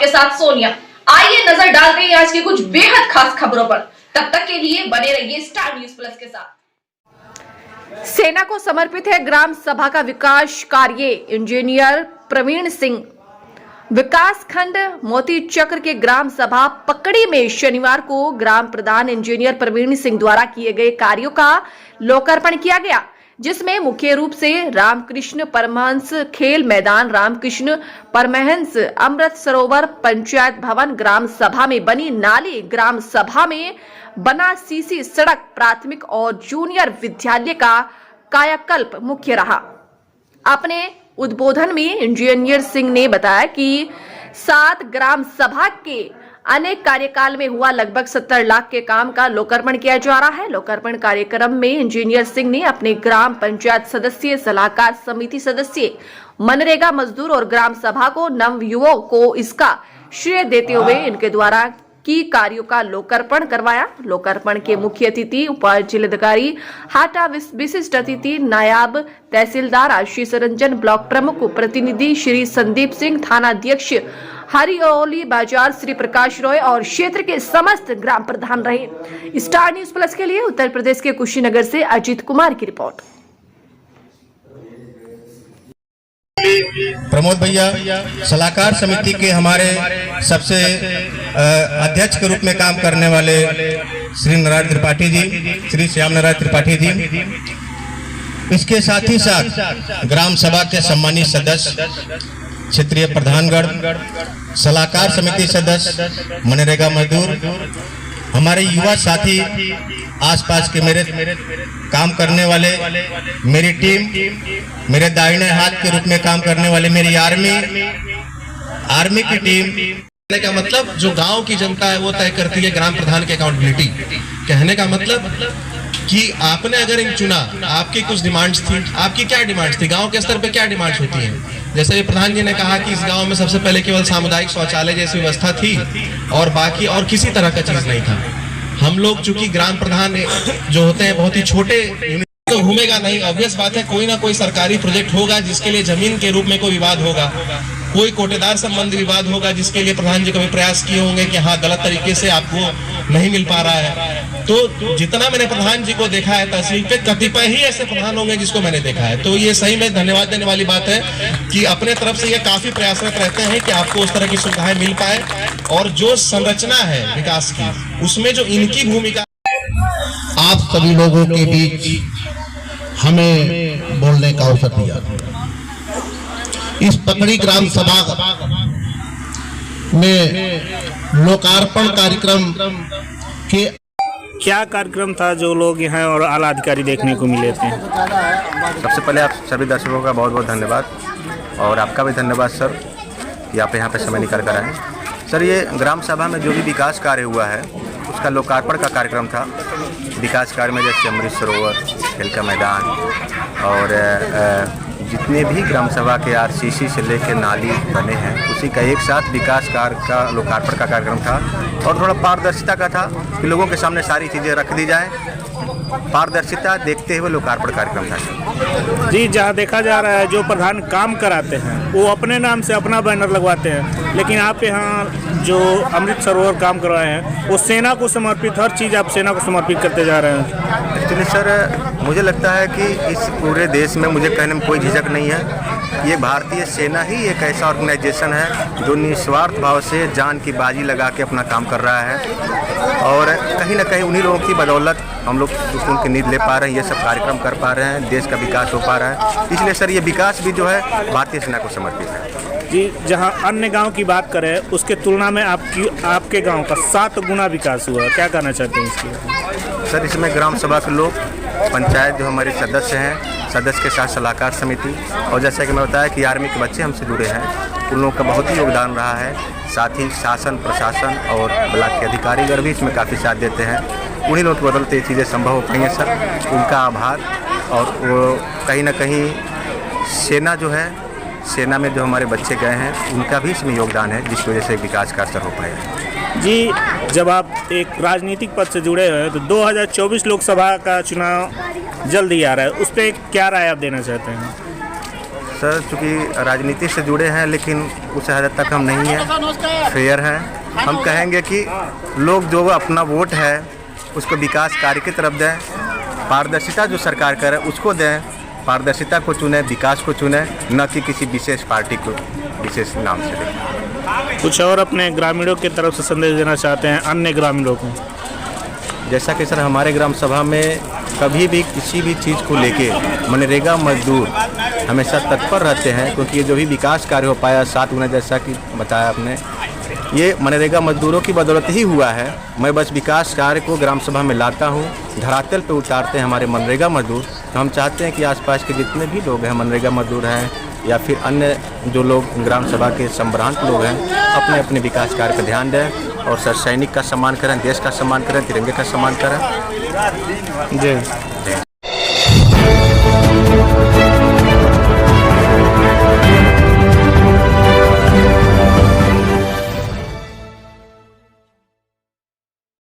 आपके साथ सोनिया। आइए नजर डालते हैं आज की कुछ बेहद खास खबरों पर। तब तक के लिए बने रहिए स्टार न्यूज प्लस के साथ। सेना को समर्पित है ग्राम सभा का विकास कार्य। इंजीनियर प्रवीण सिंह। विकास खंड मोती चक्र के ग्राम सभा पकड़ी में शनिवार को ग्राम प्रधान इंजीनियर प्रवीण सिंह द्वारा किए गए कार्यों का लोकार्पण किया गया, जिसमें मुख्य रूप से रामकृष्ण परमहंस खेल मैदान, रामकृष्ण परमहंस अमृत सरोवर, पंचायत भवन, ग्राम सभा में बनी नाली, ग्राम सभा में बना सीसी सड़क, प्राथमिक और जूनियर विद्यालय का कायाकल्प मुख्य रहा। अपने उद्बोधन में इंजीनियर सिंह ने बताया कि 7 ग्राम सभा के अनेक कार्यकाल में हुआ लगभग 70 लाख के काम का लोकार्पण किया जा रहा है। लोकार्पण कार्यक्रम में इंजीनियर सिंह ने अपने ग्राम पंचायत सदस्य, सलाहकार समिति सदस्य, मनरेगा मजदूर और ग्राम सभा को नवयुवकों को इसका श्रेय देते हुए इनके द्वारा की कार्यों का लोकार्पण करवाया। लोकार्पण के मुख्य अतिथि उप जिलाधिकारी हाटा, विशिष्ट अतिथि नायब तहसीलदार आशीष रंजन, ब्लॉक प्रमुख प्रतिनिधि श्री संदीप सिंह, थाना अध्यक्ष हरिओली बाजार श्री प्रकाश रॉय और क्षेत्र के समस्त ग्राम प्रधान रहे। स्टार न्यूज प्लस के लिए उत्तर प्रदेश के कुशीनगर से अजीत कुमार की रिपोर्ट। प्रमोद भैया सलाहकार समिति के हमारे सबसे अध्यक्ष के रूप में काम करने वाले श्री नारायण त्रिपाठी जी, श्री श्याम नारायण त्रिपाठी जी, इसके साथ ही साथ ग्राम सभा के सम्मानित सदस्य, क्षेत्रीय प्रधानगण, सलाहकार समिति सदस्य, मनरेगा मजदूर, हमारे युवा साथी, आसपास के मेरे काम करने वाले, मेरी टीम, मेरे दाहिने हाथ के रूप में काम करने वाले मेरी आर्मी की टीम। कहने का मतलब जो गांव की जनता है वो तय करती है ग्राम प्रधान की अकाउंटेबिलिटी। कहने का मतलब कि आपने अगर इन चुना, आपकी कुछ डिमांड्स थी, आपकी क्या डिमांड्स थी, गांव के स्तर पे क्या डिमांड्स होती हैं। जैसे ये प्रधान जी ने कहा कि इस गांव में सबसे पहले केवल सामुदायिक शौचालय जैसी व्यवस्था थी और बाकी और किसी तरह का चीज नहीं था। हम लोग चूंकि ग्राम प्रधान जो होते हैं बहुत ही छोटे, तो घूमेगा नहीं, ऑब्वियस बात है कोई ना कोई सरकारी प्रोजेक्ट होगा जिसके लिए जमीन के रूप में कोई विवाद होगा, कोई कोटेदार संबंधी विवाद होगा जिसके लिए प्रधान जी कभी प्रयास किए होंगे कि हाँ गलत तरीके से आपको नहीं मिल पा रहा है। तो जितना मैंने प्रधान जी को देखा है तहसील पे, कतिपय ही ऐसे प्रधान होंगे जिसको मैंने देखा है। तो ये सही में धन्यवाद देने वाली बात है कि अपने तरफ से ये काफी प्रयासरत रहते हैं कि आपको उस तरह की सुविधाएं मिल पाए और जो संरचना है विकास की उसमें जो इनकी भूमिका। आप सभी लोगों के बीच हमें बोलने का अवसर दिया। इस पकड़ी ग्राम सभा में लोकार्पण कार्यक्रम के क्या कार्यक्रम था जो लोग यहाँ और आला अधिकारी देखने को मिले थे? सबसे पहले आप सभी दर्शकों का बहुत बहुत धन्यवाद और आपका भी धन्यवाद सर कि आप यहाँ पे समय निकाल कर आए। सर ये ग्राम सभा में जो भी विकास कार्य हुआ है उसका लोकार्पण का कार्यक्रम था। विकास कार्य में जैसे अमृत सरोवर, खेल का मैदान और जितने भी ग्राम सभा के आरसीसी से लेकर नाली बने हैं उसी का एक साथ विकास कार्य का लोकार्पण का कार्यक्रम था और थोड़ा पारदर्शिता का था कि लोगों के सामने सारी चीज़ें रख दी जाए, पारदर्शिता देखते हुए लोकार्पण कार्यक्रम था। जी, जहाँ देखा जा रहा है जो प्रधान काम कराते हैं वो अपने नाम से अपना बैनर लगवाते हैं, लेकिन आप यहाँ जो अमृत सरोवर काम करवाए हैं वो सेना को समर्पित, हर चीज़ आप सेना को समर्पित करते जा रहे हैं। एक्चुअली सर मुझे लगता है कि इस पूरे देश में मुझे कहने में कोई झिझक नहीं है, ये भारतीय सेना ही एक ऐसा ऑर्गेनाइजेशन है जो निस्वार्थ भाव से जान की बाजी लगा के अपना काम कर रहा है और कहीं ना कहीं उन्हीं लोगों की बदौलत हम लोग सुकून की नींद ले पा रहे हैं, ये सब कार्यक्रम कर पा रहे हैं, देश का विकास हो पा रहा है। इसलिए सर ये विकास भी जो है भारतीय सेना को समर्पित है। जी, जहाँ अन्य गांव की बात करें उसके तुलना में आपके गांव का 7 गुना विकास हुआ, क्या कहना चाहते हैं इसके? सर इसमें ग्राम सभा के लोग, पंचायत जो हमारे सदस्य हैं, सदस्य के साथ सलाहकार समिति और जैसा कि मैं बताया कि आर्मी के बच्चे हमसे जुड़े हैं, उन लोगों का बहुत ही योगदान रहा है। साथ ही शासन, प्रशासन और ब्लॉक के अधिकारीगण भी इसमें काफ़ी साथ देते हैं। उन्हीं लोगों की बदौलत ये चीज़ें संभव हो पाई हैं सर, उनका आभार। और वो कहीं ना कहीं सेना जो है, सेना में जो हमारे बच्चे गए हैं उनका भी इसमें योगदान है जिसकी वजह से विकास का असर हो पाया। जी, जब आप एक राजनीतिक पद से जुड़े हुए हैं तो 2024 लोकसभा का चुनाव जल्द ही आ रहा है, उस पर क्या राय आप देना चाहते हैं? सर चूँकि राजनीति से जुड़े हैं लेकिन उस हद तक हम नहीं हैं, फेयर हैं। हम कहेंगे कि लोग जो अपना वोट है उसको विकास कार्य की तरफ दें, पारदर्शिता जो सरकार करे उसको दें, पारदर्शिता को चुने, विकास को चुने, न कि किसी विशेष पार्टी को विशेष नाम से दें। कुछ और अपने ग्रामीणों की तरफ से संदेश देना चाहते हैं अन्य ग्रामीणों को? जैसा कि सर हमारे ग्राम सभा में कभी भी किसी भी चीज़ को लेके मनरेगा मजदूर हमेशा तत्पर रहते हैं, क्योंकि ये जो भी विकास कार्य हो पाया 7 गुना जैसा कि बताया आपने, ये मनरेगा मजदूरों की बदौलत ही हुआ है। मैं बस विकास कार्य को ग्राम सभा में लाता हूँ, धरातल पे उतारते हैं हमारे मनरेगा मजदूर। तो हम चाहते हैं कि आसपास के जितने भी लोग हैं, मनरेगा मजदूर हैं या फिर अन्य जो लोग ग्राम सभा के संभ्रांत लोग हैं, अपने अपने विकास कार्य पर ध्यान दें और सर सैनिक का सम्मान करें, देश का सम्मान करें, तिरंगे का सम्मान करें। जी।